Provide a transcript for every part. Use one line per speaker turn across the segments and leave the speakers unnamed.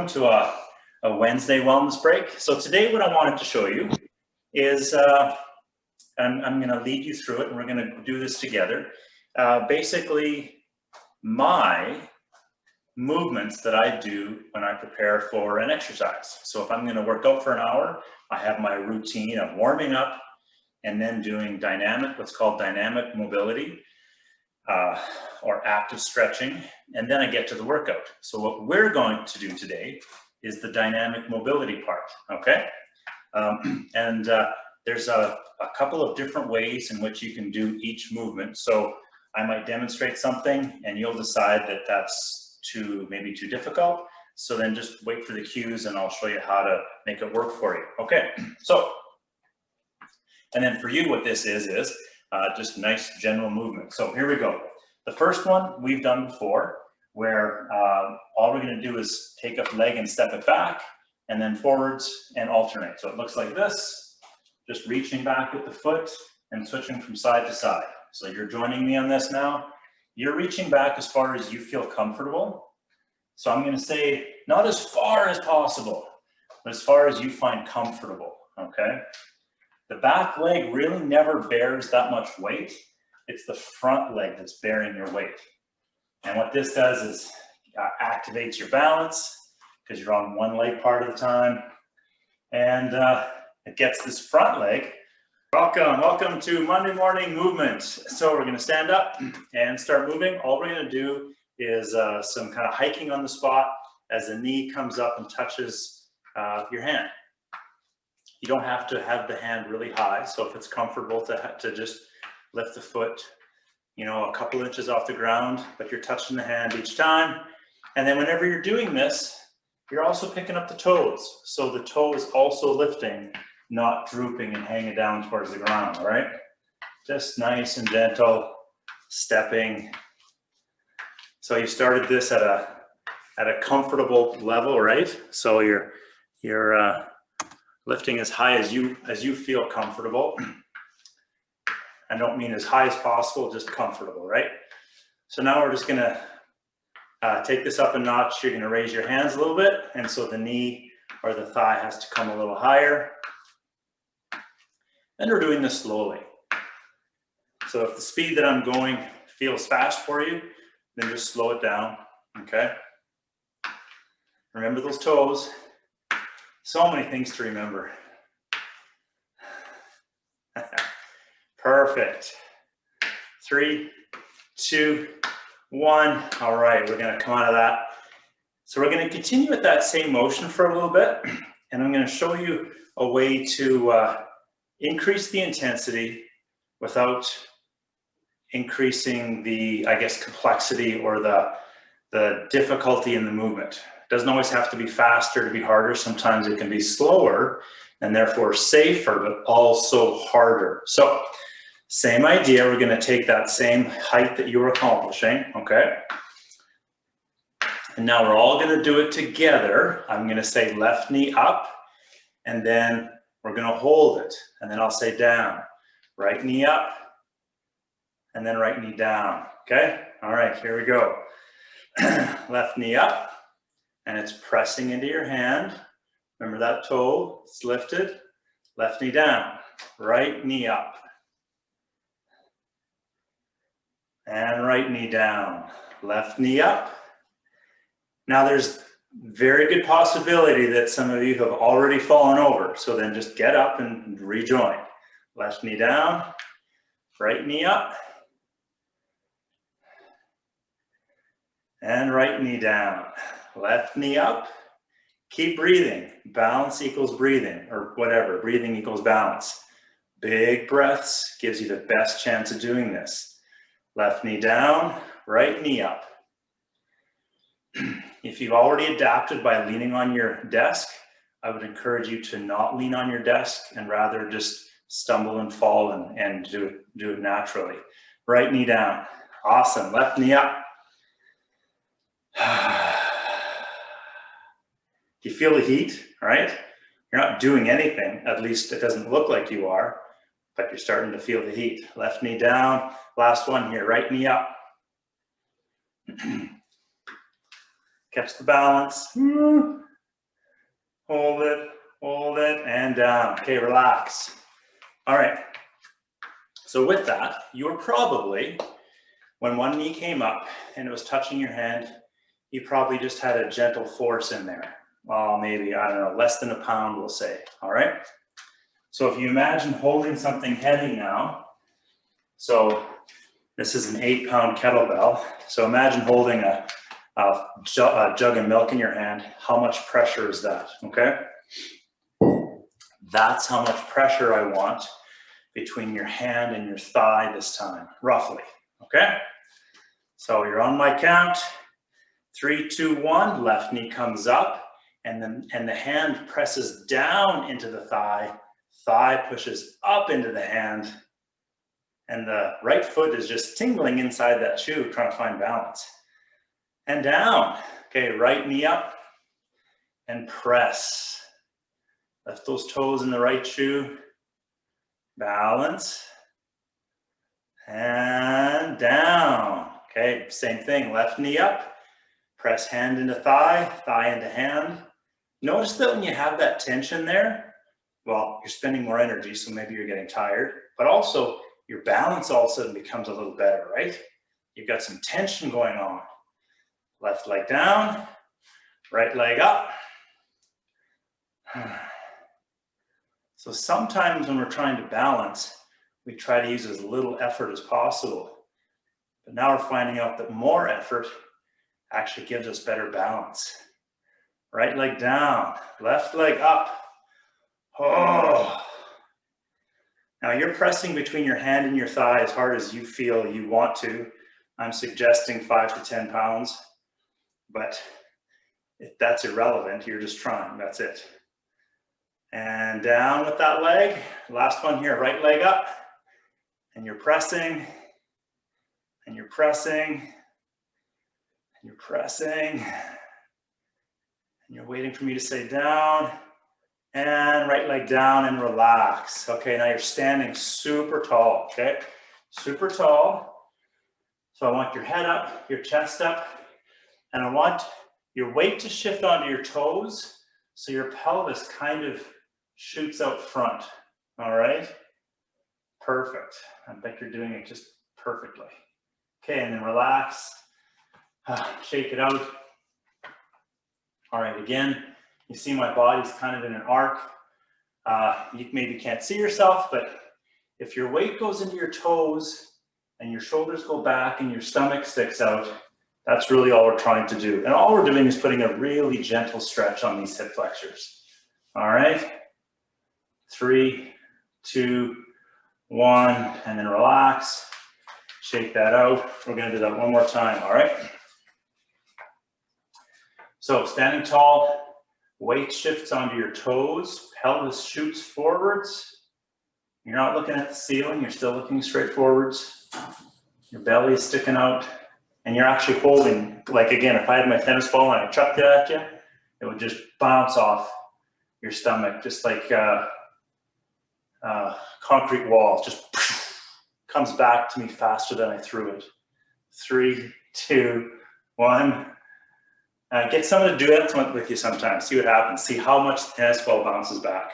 welcome to a Wednesday wellness break. So today what I wanted to show you is, I'm gonna lead you through it and we're gonna do this together. Basically, my movements that I do when I prepare for an exercise. So if I'm gonna work out for an hour, I have my routine of warming up and then doing what's called dynamic mobility. Or active stretching, and then I get to the workout. So what we're going to do today is the dynamic mobility part, okay? There's a couple of different ways in which you can do each movement. So I might demonstrate something and you'll decide that that's maybe too difficult. So then just wait for the cues and I'll show you how to make it work for you. Okay, so, and then for you what this is just nice general movement. So here we go. The first one we've done before, where all we're going to do is take a leg and step it back, and then forwards and alternate. So it looks like this, just reaching back with the foot and switching from side to side. So you're joining me on this now. You're reaching back as far as you feel comfortable. So I'm going to say not as far as possible, but as far as you find comfortable, okay? The back leg really never bears that much weight. It's the front leg that's bearing your weight. And what this does is activates your balance because you're on one leg part of the time. And it gets this front leg. Welcome to Monday morning movement. So we're going to stand up and start moving. All we're going to do is some kind of hiking on the spot as the knee comes up and touches your hand. You don't have to have the hand really high. So if it's comfortable to just lift the foot, a couple inches off the ground, but you're touching the hand each time. And then whenever you're doing this, you're also picking up the toes. So the toe is also lifting, not drooping and hanging down towards the ground, all right? Just nice and gentle, stepping. So you started this at a comfortable level, right? So you're lifting as high as you feel comfortable. I don't mean as high as possible, just comfortable, right? So now we're just gonna take this up a notch. You're gonna raise your hands a little bit, and so the knee or the thigh has to come a little higher. And we're doing this slowly. So if the speed that I'm going feels fast for you, then just slow it down, okay? Remember those toes. So many things to remember. Perfect. 3, 2, 1. All right, we're gonna come out of that. So we're gonna continue with that same motion for a little bit, and I'm gonna show you a way to increase the intensity without increasing the, complexity or the difficulty in the movement. It doesn't always have to be faster to be harder. Sometimes it can be slower and therefore safer, but also harder. So same idea, we're gonna take that same height that you were accomplishing, okay? And now we're all gonna do it together. I'm gonna say left knee up, and then we're gonna hold it. And then I'll say down, right knee up, and then right knee down, okay? All right, here we go. Left knee up. And it's pressing into your hand. Remember that toe, it's lifted. Left knee down, right knee up. And right knee down, left knee up. Now there's very good possibility that some of you have already fallen over. So then just get up and rejoin. Left knee down, right knee up. And right knee down. Left knee up, keep breathing. Balance equals breathing, or whatever, breathing equals balance. Big breaths gives you the best chance of doing this. Left knee down, right knee up. If you've already adapted by leaning on your desk, I would encourage you to not lean on your desk and rather just stumble and fall and do it naturally. Right knee down, awesome. Left knee up. You feel the heat, right? You're not doing anything, at least it doesn't look like you are, but you're starting to feel the heat. Left knee down, last one here, right knee up. Catch the balance. hold it, and down. Okay, relax. All right. So with that, you were probably, when one knee came up and it was touching your hand, you probably just had a gentle force in there. Well, maybe, I don't know, less than a pound, we'll say. All right. So if you imagine holding something heavy now, so this is an 8-pound kettlebell. So imagine holding a jug of milk in your hand. How much pressure is that? Okay. That's how much pressure I want between your hand and your thigh this time, roughly. Okay. So you're on my count. 3, 2, 1. Left knee comes up, and the hand presses down into the thigh. Thigh pushes up into the hand, and the right foot is just tingling inside that shoe, trying to find balance. And down. Okay, right knee up and press. Lift those toes in the right shoe. Balance. And down. Okay, same thing. Left knee up. Press hand into thigh, thigh into hand. Notice that when you have that tension there, well, you're spending more energy, so maybe you're getting tired, but also your balance all of a sudden becomes a little better, right? You've got some tension going on. Left leg down, right leg up. So sometimes when we're trying to balance, we try to use as little effort as possible. But now we're finding out that more effort actually gives us better balance. Right leg down, left leg up. Oh. Now you're pressing between your hand and your thigh as hard as you feel you want to. I'm suggesting 5 to 10 pounds, but if that's irrelevant, you're just trying, that's it. And down with that leg. Last one here, right leg up. And you're pressing, and you're pressing, and you're pressing, and you're waiting for me to say down, and right leg down and relax. Okay, now you're standing super tall, okay? Super tall. So I want your head up, your chest up, and I want your weight to shift onto your toes so your pelvis kind of shoots out front, all right? Perfect. I bet you're doing it just perfectly. Okay, and then relax, shake it out. All right, again, you see my body's kind of in an arc. You maybe can't see yourself, but if your weight goes into your toes and your shoulders go back and your stomach sticks out, that's really all we're trying to do. And all we're doing is putting a really gentle stretch on these hip flexors. All right, 3, 2, 1, and then relax. Shake that out. We're gonna do that one more time, all right? So standing tall, weight shifts onto your toes, pelvis shoots forwards. You're not looking at the ceiling, you're still looking straight forwards. Your belly is sticking out, and you're actually holding, like again, if I had my tennis ball and I chucked it at you, it would just bounce off your stomach, just like concrete wall, just comes back to me faster than I threw it. 3, 2, 1. Get someone to do that with you sometimes. See what happens. See how much the tennis ball bounces back.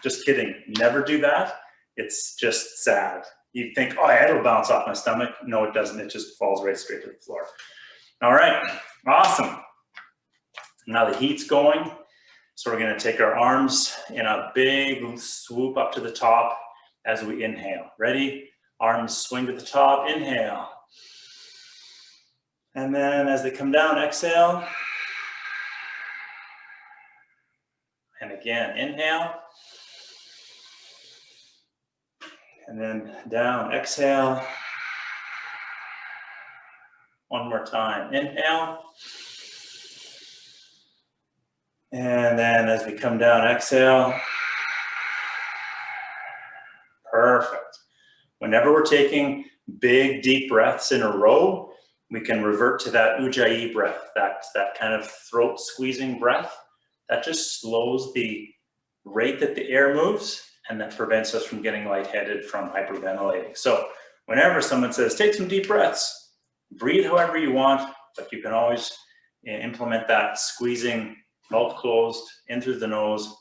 Just kidding. Never do that. It's just sad. You'd think, oh, it'll bounce off my stomach. No, it doesn't. It just falls right straight to the floor. All right. Awesome. Now the heat's going. So we're going to take our arms in a big swoop up to the top as we inhale. Ready? Arms swing to the top. Inhale. And then as they come down, exhale. And again, inhale. And then down, exhale. One more time, inhale. And then as we come down, exhale. Perfect. Whenever we're taking big, deep breaths in a row, we can revert to that ujjayi breath, that kind of throat squeezing breath. That just slows the rate that the air moves, and that prevents us from getting lightheaded from hyperventilating. So whenever someone says, take some deep breaths, breathe however you want, but you can always implement that squeezing mouth closed, in through the nose,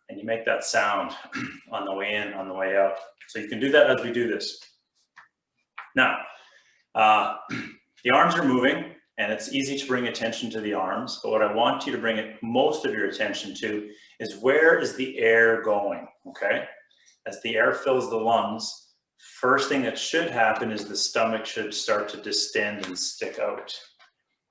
and you make that sound on the way in, on the way out. So you can do that as we do this. Now, the arms are moving, and it's easy to bring attention to the arms, but what I want you to bring most of your attention to is where is the air going, okay? As the air fills the lungs, first thing that should happen is the stomach should start to distend and stick out.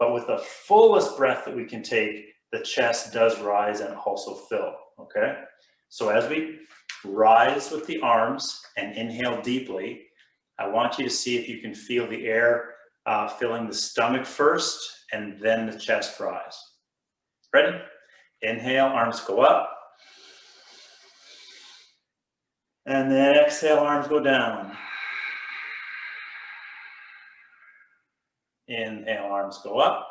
But with the fullest breath that we can take, the chest does rise and also fill, okay? So as we rise with the arms and inhale deeply, I want you to see if you can feel the air filling the stomach first and then the chest rise. Ready? Inhale, arms go up. And then exhale, arms go down. Inhale, arms go up.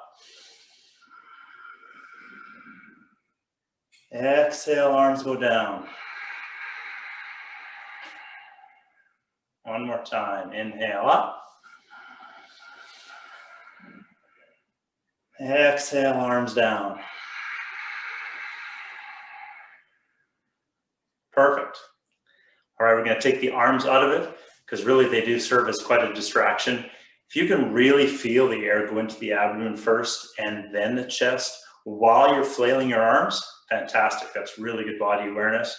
Exhale, arms go down. One more time. Inhale up. Exhale, arms down. Perfect. All right, we're going to take the arms out of it because really they do serve as quite a distraction. If you can really feel the air go into the abdomen first and then the chest while you're flailing your arms, fantastic. That's really good body awareness.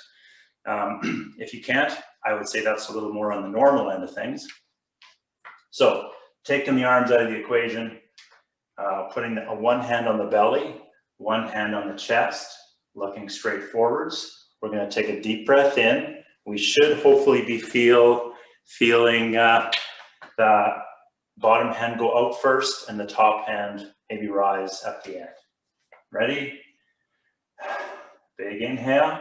If you can't, I would say that's a little more on the normal end of things. So taking the arms out of the equation, putting one hand on the belly, one hand on the chest, looking straight forwards. We're going to take a deep breath in. We should hopefully be feeling the bottom hand go out first and the top hand maybe rise at the end. Ready? Big inhale.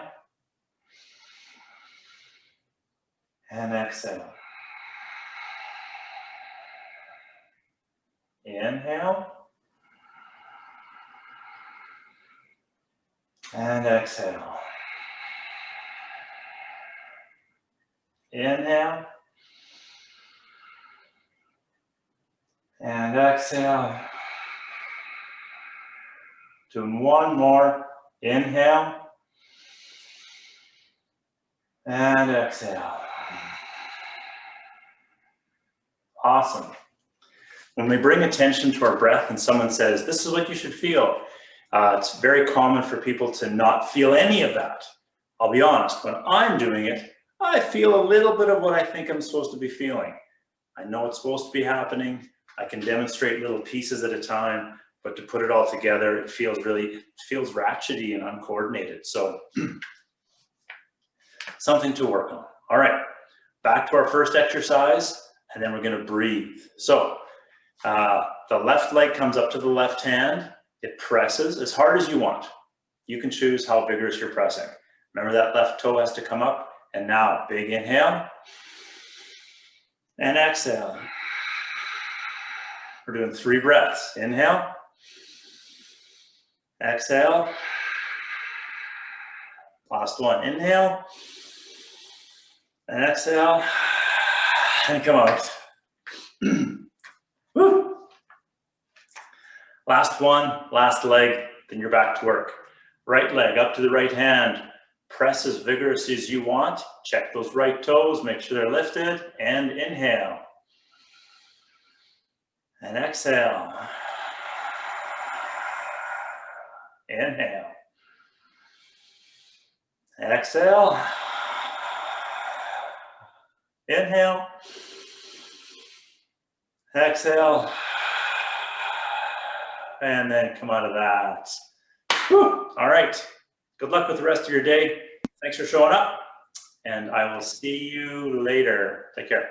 And exhale. Inhale. And exhale. Inhale. And exhale. Doing one more. Inhale. And exhale. Awesome. When we bring attention to our breath and someone says, this is what you should feel, it's very common for people to not feel any of that. I'll be honest, when I'm doing it, I feel a little bit of what I think I'm supposed to be feeling. I know it's supposed to be happening. I can demonstrate little pieces at a time, but to put it all together, it feels ratchety and uncoordinated. So something to work on. All right, back to our first exercise, and then we're going to breathe. So the left leg comes up to the left hand. It presses as hard as you want. You can choose how vigorous you're pressing. Remember that left toe has to come up. And now, big inhale. And exhale. We're doing 3 breaths. Inhale. Exhale. Last one. Inhale. And exhale. And come out. Woo. Last one, last leg, then you're back to work. Right leg up to the right hand. Press as vigorous as you want. Check those right toes, make sure they're lifted, and inhale. And exhale. Inhale. Exhale. Inhale. Exhale. And then come out of that. Whew. All right. Good luck with the rest of your day. Thanks for showing up, and I will see you later. Take care.